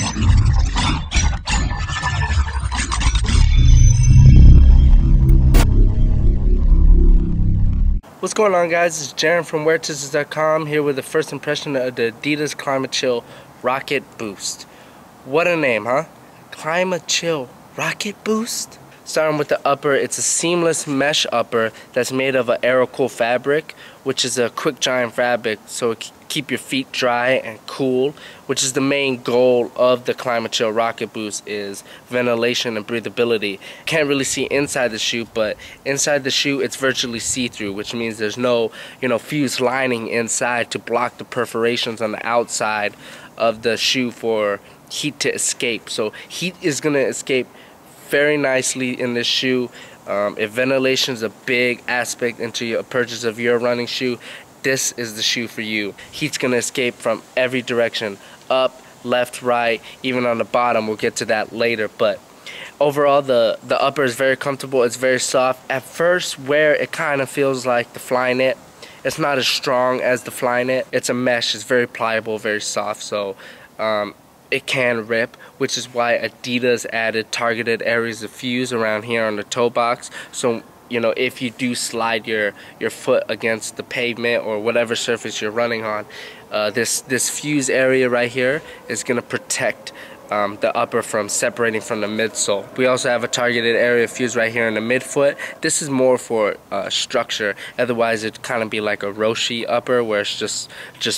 What's going on, guys? It's Jaren from WearTisters.com here with the first impression of the adidas ClimaChill Rocket Boost. What a name, huh? ClimaChill Rocket Boost? Starting with the upper, it's a seamless mesh upper that's made of an aerocool fabric, which is a quick drying fabric, so it keep your feet dry and cool, which is the main goal of the ClimaChill Rocket Boost, is ventilation and breathability. Can't really see inside the shoe, but inside the shoe it's virtually see-through, which means there's no, fused lining inside to block the perforations on the outside of the shoe for heat to escape. So heat is gonna escape very nicely in this shoe. If ventilation is a big aspect into your purchase of your running shoe, this is the shoe for you. Heat's gonna escape from every direction, up, left, right, even on the bottom. We'll get to that later, but overall the upper is very comfortable. It's very soft. At first wear, it kind of feels like the Flyknit. It's not as strong as the Flyknit. It's a mesh. It's very pliable, very soft, so it can rip, which is why Adidas added targeted areas of fuse around here on the toe box. So if you do slide your foot against the pavement or whatever surface you're running on, this fuse area right here is gonna protect the upper from separating from the midsole. We also have a targeted area of fuse right here in the midfoot. This is more for structure. Otherwise it'd kind of be like a Roshi upper where it's just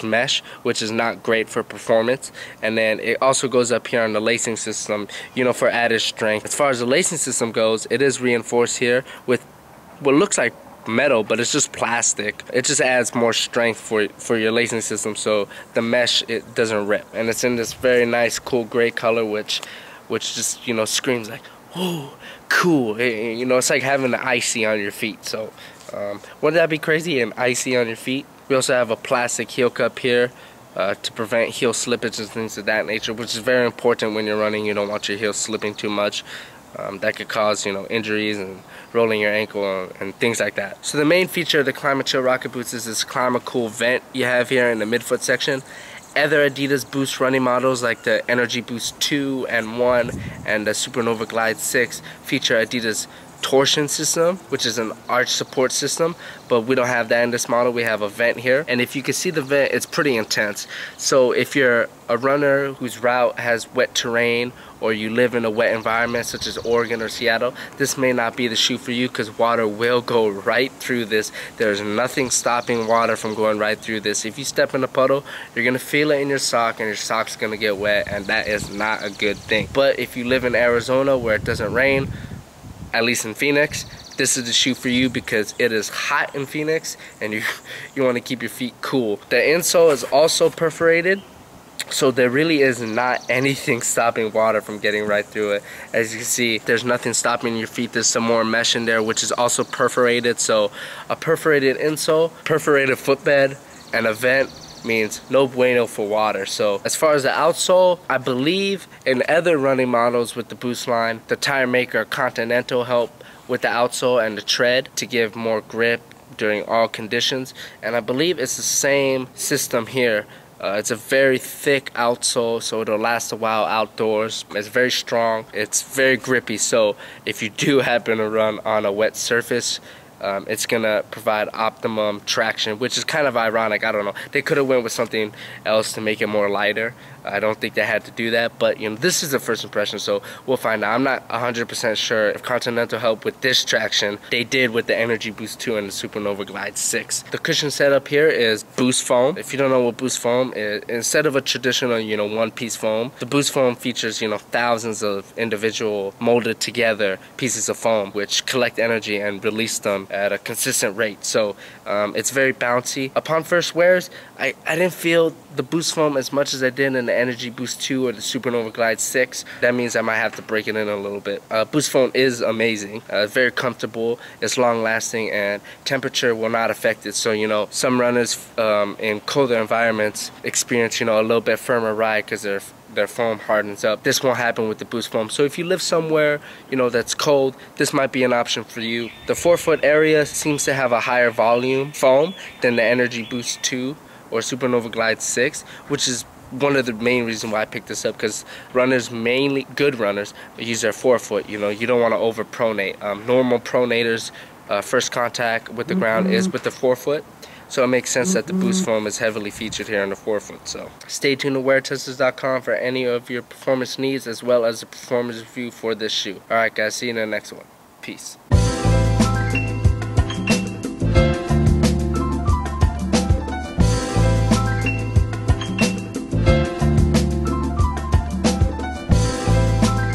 mesh, which is not great for performance. And then it also goes up here on the lacing system, for added strength. As far as the lacing system goes, it is reinforced here with what looks like metal, but it's just plastic. It just adds more strength for your lacing system, so the mesh, it doesn't rip. And it's in this very nice cool gray color, which just screams like, oh, cool. It's like having an icy on your feet. So wouldn't that be crazy, an icy on your feet? We also have a plastic heel cup here to prevent heel slippage and things of that nature, which is very important when you're running. You don't want your heel slipping too much. That could cause injuries and rolling your ankle and things like that. So the main feature of the ClimaChill Rocket Boost is this ClimaCool vent you have here in the midfoot section. Other Adidas Boost running models like the Energy Boost 2 and 1 and the Supernova Glide 6 feature Adidas torsion system, which is an arch support system, but we don't have that in this model. We have a vent here, and if you can see the vent, it's pretty intense. So if you're a runner whose route has wet terrain, or you live in a wet environment such as Oregon or Seattle, this may not be the shoe for you, because water will go right through this. There's nothing stopping water from going right through this. If you step in a puddle, you're gonna feel it in your sock, and your sock's gonna get wet, and that is not a good thing. But if you live in Arizona where it doesn't rain, at least in Phoenix, this is the shoe for you, because it is hot in Phoenix and you want to keep your feet cool. The insole is also perforated, so there really is not anything stopping water from getting right through it. As you can see, there's nothing stopping your feet. There's some more mesh in there, which is also perforated. So a perforated insole, perforated footbed, and a vent means no bueno for water. So as far as the outsole, I believe in other running models with the Boost line, the tire maker Continental helped with the outsole and the tread to give more grip during all conditions, and I believe it's the same system here. It's a very thick outsole, so it'll last a while outdoors. It's very strong, it's very grippy, so if you do happen to run on a wet surface, it's gonna provide optimum traction, which is kind of ironic. I don't know, they could have went with something else to make it more lighter. I don't think they had to do that, but this is the first impression, so we'll find out. I'm not 100% sure if Continental helped with this traction. They did with the Energy Boost 2 and the Supernova Glide 6. The cushion setup here is Boost foam. If you don't know what Boost foam is, instead of a traditional one-piece foam, the Boost foam features thousands of individual molded together pieces of foam which collect energy and release them at a consistent rate. So it's very bouncy. Upon first wears, I didn't feel the Boost foam as much as I did in the Energy Boost 2 or the Supernova Glide 6. That means I might have to break it in a little bit. Boost foam is amazing. Very comfortable, it's long lasting, and temperature will not affect it. So some runners in colder environments experience a little bit firmer ride because their foam hardens up. This won't happen with the Boost foam. So if you live somewhere that's cold, this might be an option for you. The forefoot area seems to have a higher volume foam than the Energy Boost 2 or Supernova Glide 6, which is one of the main reasons why I picked this up, because runners, mainly good runners, use their forefoot. You know, you don't want to over pronate. Normal pronators, first contact with the ground is with the forefoot, so it makes sense that the boost foam is heavily featured here on the forefoot. So stay tuned to weartesters.com for any of your performance needs, as well as the performance review for this shoe. Alright guys, see you in the next one. Peace.